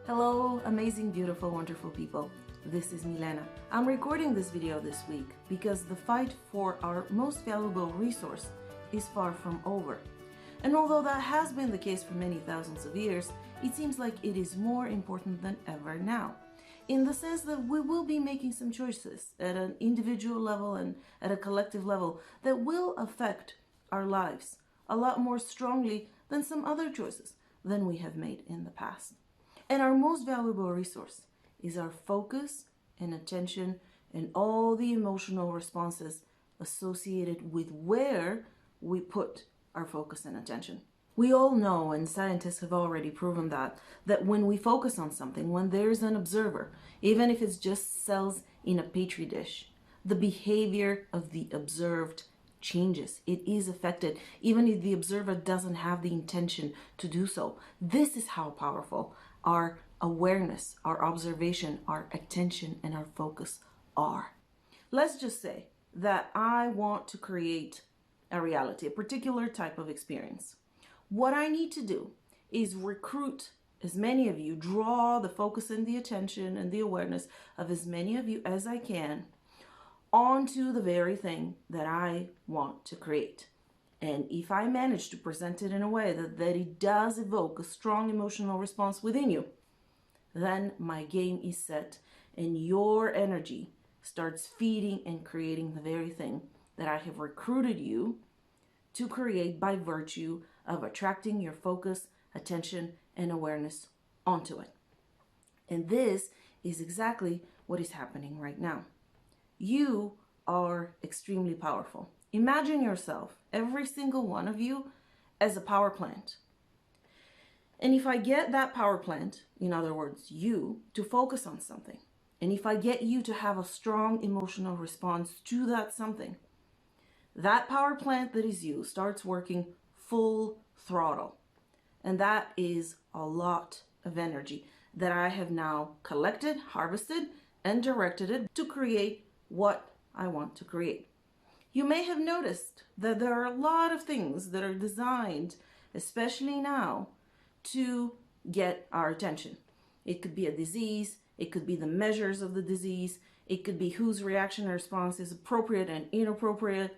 Hello, amazing, beautiful, wonderful people. This is Milena. I'm recording this video this week because the fight for our most valuable resource is far from over. And although that has been the case for many thousands of years, it seems like it is more important than ever now, in the sense that we will be making some choices at an individual level and at a collective level that will affect our lives a lot more strongly than some other choices than we have made in the past. And our most valuable resource is our focus and attention and all the emotional responses associated with where we put our focus and attention. We all know, and scientists have already proven that when we focus on something, when there's an observer, even if it's just cells in a petri dish, the behavior of the observed changes. It is affected, even if the observer doesn't have the intention to do so. This is how powerful our awareness, our observation, our attention, and our focus are. Let's just say that I want to create a reality, a particular type of experience. What I need to do is recruit as many of you, draw the focus and the attention and the awareness of as many of you as I can onto the very thing that I want to create. And if I manage to present it in a way that it does evoke a strong emotional response within you, then my game is set and your energy starts feeding and creating the very thing that I have recruited you to create by virtue of attracting your focus, attention, and awareness onto it. And this is exactly what is happening right now. You are extremely powerful. Imagine yourself, every single one of you, as a power plant. And if I get that power plant, in other words, you, to focus on something, and if I get you to have a strong emotional response to that something, that power plant that is you starts working full throttle. And that is a lot of energy that I have now collected, harvested, and directed it to create what I want to create. You may have noticed that there are a lot of things that are designed, especially now, to get our attention. It could be a disease, it could be the measures of the disease, it could be whose reaction or response is appropriate and inappropriate,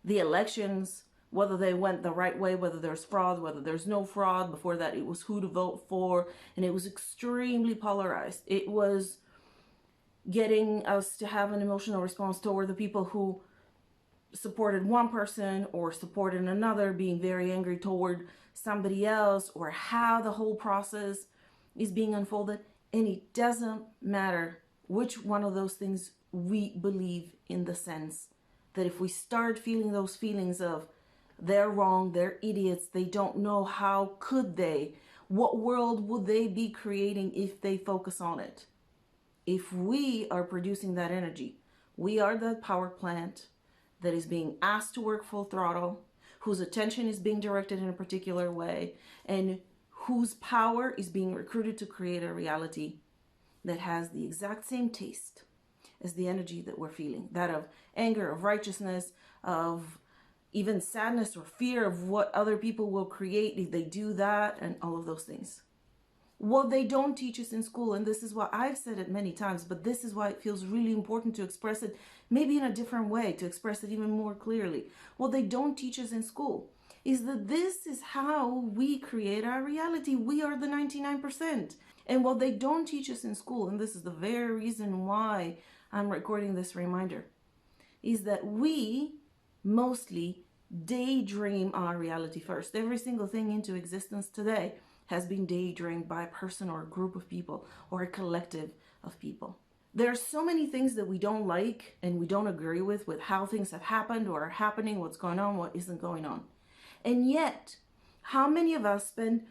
the elections, whether they went the right way, whether there's fraud, whether there's no fraud. Before that, it was who to vote for, and it was extremely polarized. It was getting us to have an emotional response toward the people who supported one person or supported another, being very angry toward somebody else, or how the whole process is being unfolded. And it doesn't matter which one of those things we believe, in the sense that if we start feeling those feelings of they're wrong, they're idiots, they don't know, how could they, what world would they be creating if they focus on it? If we are producing that energy, we are the power plant that is being asked to work full throttle, whose attention is being directed in a particular way, and whose power is being recruited to create a reality that has the exact same taste as the energy that we're feeling, that of anger, of righteousness, of even sadness or fear of what other people will create if they do that, and all of those things. What they don't teach us in school, and this is why I've said it many times, but this is why it feels really important to express it maybe in a different way, to express it even more clearly. What they don't teach us in school is that this is how we create our reality. We are the 99%. And what they don't teach us in school, and this is the very reason why I'm recording this reminder, is that we mostly daydream our reality first. Every single thing into existence today has been daydreamed by a person or a group of people or a collective of people. There are so many things that we don't like and we don't agree with how things have happened or are happening, what's going on, what isn't going on. And yet, how many of us spend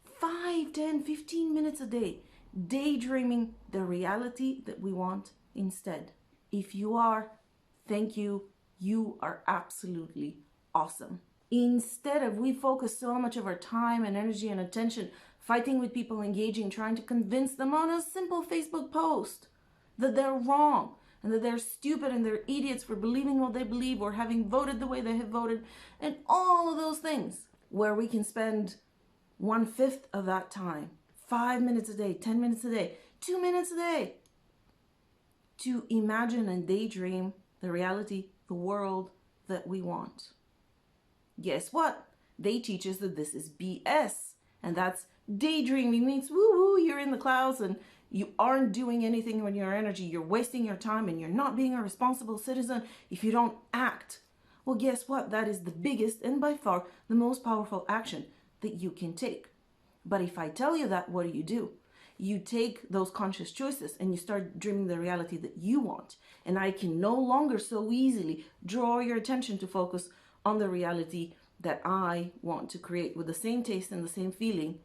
5, 10, 15 minutes a day daydreaming the reality that we want instead? If you are, thank you. You are absolutely awesome. Instead of, we focus so much of our time and energy and attention fighting with people, engaging, trying to convince them on a simple Facebook post that they're wrong and that they're stupid and they're idiots for believing what they believe or having voted the way they have voted, and all of those things, where we can spend 1/5 of that time 5 minutes a day, 10 minutes a day, 2 minutes a day to imagine and daydream the reality, the world that we want. Guess what? They teach us that this is BS, and that's daydreaming means woo-woo, you're in the clouds and you aren't doing anything with your energy. You're wasting your time and you're not being a responsible citizen if you don't act. Well, guess what? That is the biggest and by far the most powerful action that you can take. But if I tell you that, what do? You take those conscious choices and you start dreaming the reality that you want. And I can no longer so easily draw your attention to focus on the reality that I want to create with the same taste and the same feeling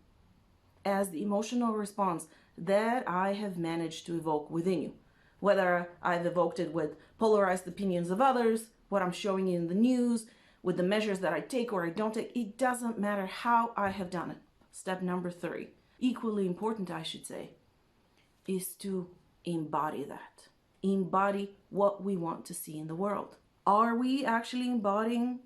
as the emotional response that I have managed to evoke within you. Whether I've evoked it with polarized opinions of others, what I'm showing you in the news, with the measures that I take or I don't take, it doesn't matter how I have done it. Step number 3, equally important I should say, is to embody that. Embody what we want to see in the world. Are we actually embodying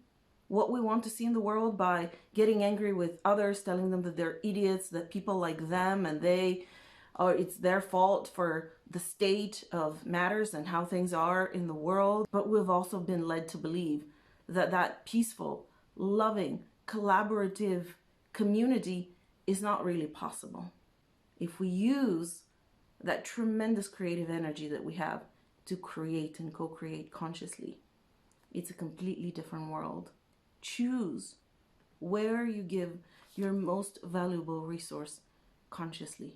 what we want to see in the world by getting angry with others, telling them that they're idiots, that people like them and it's their fault for the state of matters and how things are in the world? But we've also been led to believe that that peaceful, loving, collaborative community is not really possible if we use that tremendous creative energy that we have to create and co-create consciously. It's a completely different world. Choose where you give your most valuable resource consciously.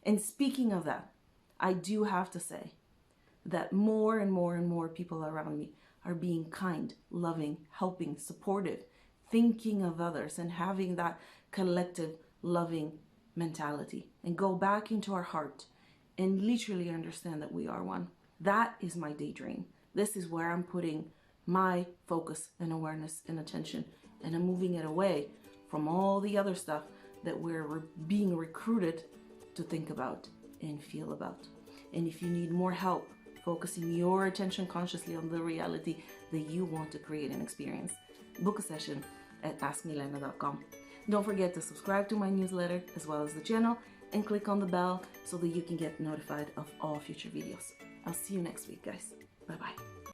And speaking of that, I do have to say that more and more and more people around me are being kind, loving, helping, supportive, thinking of others and having that collective loving mentality and go back into our heart and literally understand that we are one. That is my daydream. This is where I'm putting my focus and awareness and attention, and I'm moving it away from all the other stuff that we're being recruited to think about and feel about. And if you need more help focusing your attention consciously on the reality that you want to create and experience, book a session at askmilena.com. Don't forget to subscribe to my newsletter as well as the channel and click on the bell so that you can get notified of all future videos. I'll see you next week, guys. Bye-bye.